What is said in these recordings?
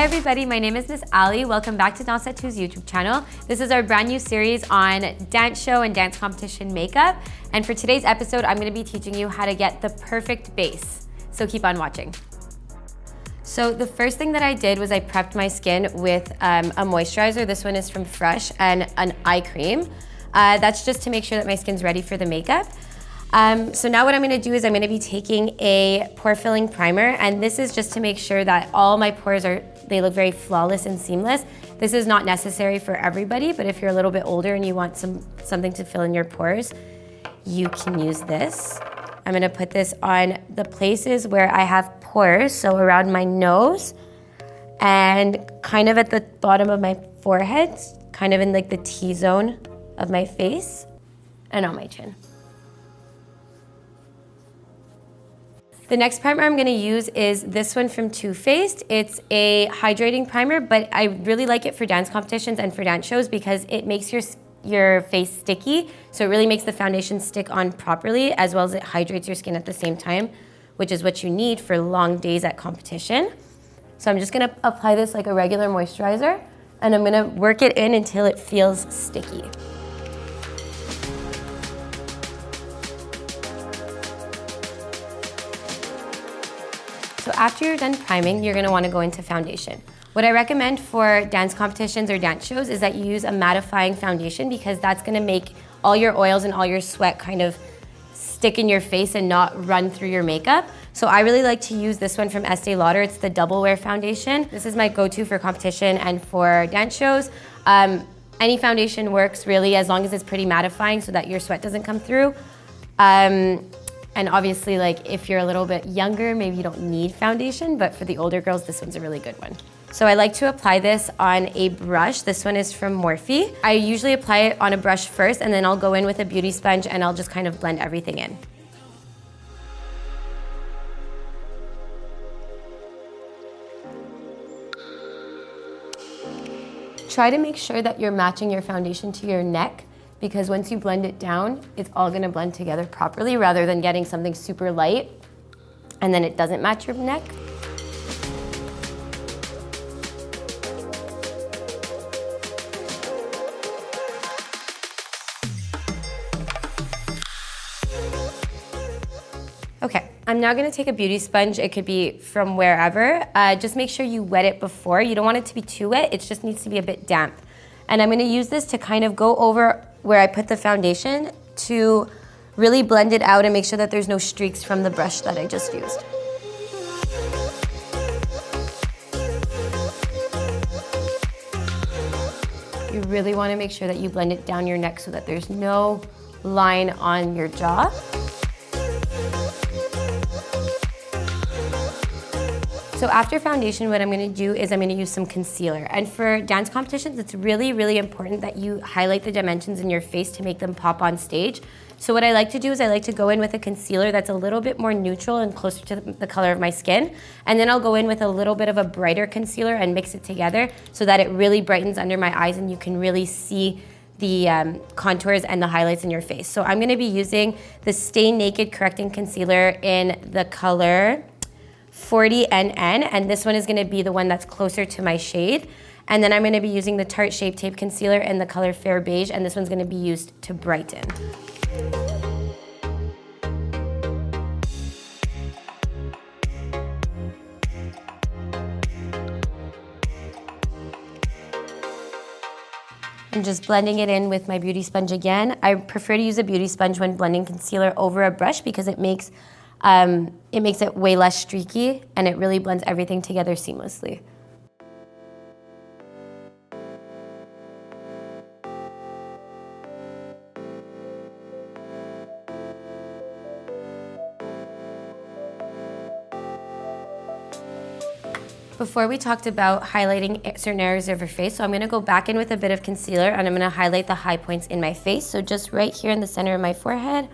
everybody, my name is Miss Ali. Welcome back to Dans'Atout's YouTube channel. This is our brand new series on dance show and dance competition makeup. And for today's episode, I'm gonna be teaching you how to get the perfect base. So keep on watching. So the first thing that I did was I prepped my skin with a moisturizer. This one is from Fresh, and an eye cream. That's just to make sure that my skin's ready for the makeup. So now what I'm gonna do is I'm gonna be taking a pore filling primer, and this is just to make sure that all my pores they look very flawless and seamless. This is not necessary for everybody, but if you're a little bit older and you want something to fill in your pores, you can use this. I'm gonna put this on the places where I have pores, so around my nose and kind of at the bottom of my forehead, kind of in like the T-zone of my face, and on my chin. The next primer I'm gonna use is this one from Too Faced. It's a hydrating primer, but I really like it for dance competitions and for dance shows because it makes your face sticky. So it really makes the foundation stick on properly, as well as it hydrates your skin at the same time, which is what you need for long days at competition. So I'm just gonna apply this like a regular moisturizer, and I'm gonna work it in until it feels sticky. So after you're done priming, you're gonna wanna go into foundation. What I recommend for dance competitions or dance shows is that you use a mattifying foundation, because that's gonna make all your oils and all your sweat kind of stick in your face and not run through your makeup. So I really like to use this one from Estee Lauder. It's the Double Wear foundation. This is my go-to for competition and for dance shows. Any foundation works really, as long as it's pretty mattifying so that your sweat doesn't come through. And obviously, like if you're a little bit younger, maybe you don't need foundation, but for the older girls, this one's a really good one. So I like to apply this on a brush. This one is from Morphe. I usually apply it on a brush first, and then I'll go in with a beauty sponge and I'll just kind of blend everything in. Try to make sure that you're matching your foundation to your neck, because once you blend it down, it's all gonna blend together properly, rather than getting something super light and then it doesn't match your neck. Okay, I'm now gonna take a beauty sponge. It could be from wherever. Just make sure you wet it before. You don't want it to be too wet, it just needs to be a bit damp. And I'm gonna use this to kind of go over where I put the foundation to really blend it out and make sure that there's no streaks from the brush that I just used. You really wanna make sure that you blend it down your neck so that there's no line on your jaw. So after foundation, what I'm gonna do is I'm gonna use some concealer. And for dance competitions, it's really, really important that you highlight the dimensions in your face to make them pop on stage. So what I like to do is I like to go in with a concealer that's a little bit more neutral and closer to the color of my skin. And then I'll go in with a little bit of a brighter concealer and mix it together so that it really brightens under my eyes and you can really see the contours and the highlights in your face. So I'm gonna be using the Stay Naked Correcting Concealer in the color 40NN, and this one is gonna be the one that's closer to my shade. And then I'm gonna be using the Tarte Shape Tape Concealer in the color Fair Beige, and this one's gonna be used to brighten. I'm just blending it in with my beauty sponge again. I prefer to use a beauty sponge when blending concealer over a brush because it makes it way less streaky and it really blends everything together seamlessly. Before we talked about highlighting certain areas of your face, so I'm gonna go back in with a bit of concealer and I'm gonna highlight the high points in my face. So just right here in the center of my forehead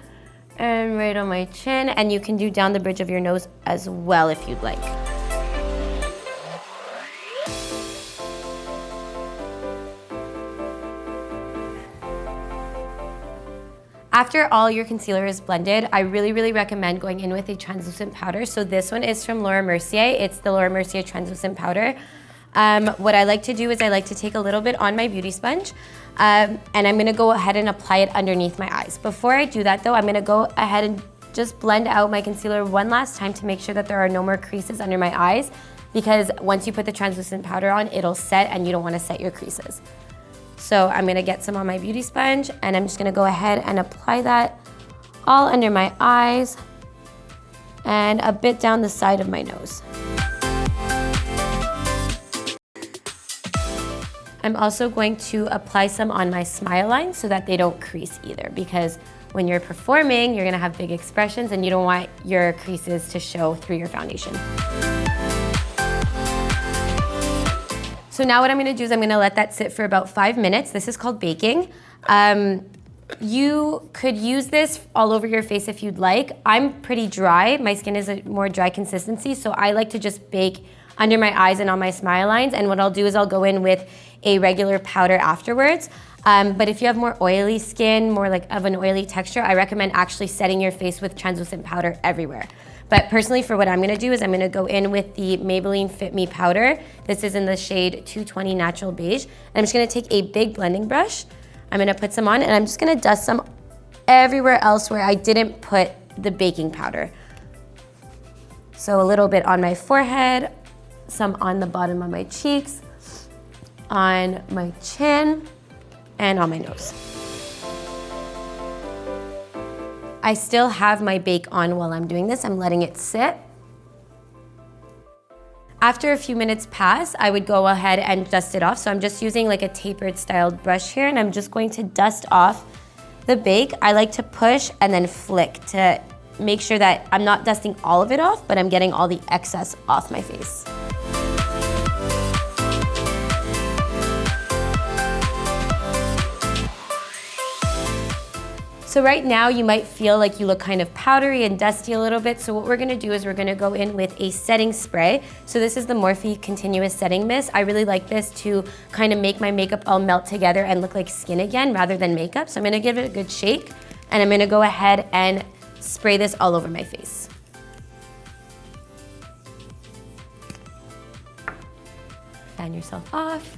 and right on my chin, and you can do down the bridge of your nose as well if you'd like. After all your concealer is blended, I really recommend going in with a translucent powder. So this one is from Laura Mercier. It's the Laura Mercier translucent powder. What I like to do is I like to take a little bit on my beauty sponge, and I'm gonna go ahead and apply it underneath my eyes. Before I do that though, I'm gonna go ahead and just blend out my concealer one last time to make sure that there are no more creases under my eyes, because once you put the translucent powder on, it'll set and you don't wanna set your creases. So I'm gonna get some on my beauty sponge and I'm just gonna go ahead and apply that all under my eyes and a bit down the side of my nose. I'm also going to apply some on my smile lines so that they don't crease either, because when you're performing, you're gonna have big expressions and you don't want your creases to show through your foundation. So now what I'm gonna do is I'm gonna let that sit for about 5 minutes. This is called baking. You could use this all over your face if you'd like. I'm pretty dry. My skin is a more dry consistency, so I like to just bake under my eyes and on my smile lines. And what I'll do is I'll go in with a regular powder afterwards. But if you have more oily skin, more like of an oily texture, I recommend actually setting your face with translucent powder everywhere. But personally, for what I'm gonna do is I'm gonna go in with the Maybelline Fit Me powder. This is in the shade 220 Natural Beige. And I'm just gonna take a big blending brush. I'm gonna put some on and I'm just gonna dust some everywhere else where I didn't put the baking powder. So a little bit on my forehead, some on the bottom of my cheeks, on my chin, and on my nose. I still have my bake on while I'm doing this. I'm letting it sit. After a few minutes pass, I would go ahead and dust it off. So I'm just using like a tapered styled brush here and I'm just going to dust off the bake. I like to push and then flick to make sure that I'm not dusting all of it off, but I'm getting all the excess off my face. So right now you might feel like you look kind of powdery and dusty a little bit. So what we're gonna do is we're gonna go in with a setting spray. So this is the Morphe Continuous Setting Mist. I really like this to kind of make my makeup all melt together and look like skin again rather than makeup. So I'm gonna give it a good shake and I'm gonna go ahead and spray this all over my face. Fan yourself off.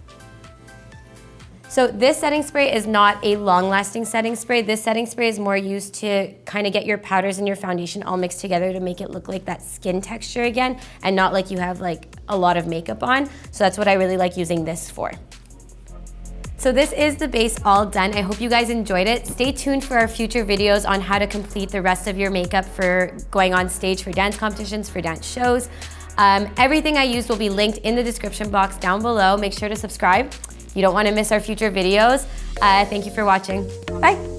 So this setting spray is not a long-lasting setting spray. This setting spray is more used to kind of get your powders and your foundation all mixed together to make it look like that skin texture again and not like you have like a lot of makeup on. So that's what I really like using this for. So this is the base all done. I hope you guys enjoyed it. Stay tuned for our future videos on how to complete the rest of your makeup for going on stage for dance competitions, for dance shows. Everything I used will be linked in the description box down below. Make sure to subscribe. You don't want to miss our future videos. Thank you for watching. Bye.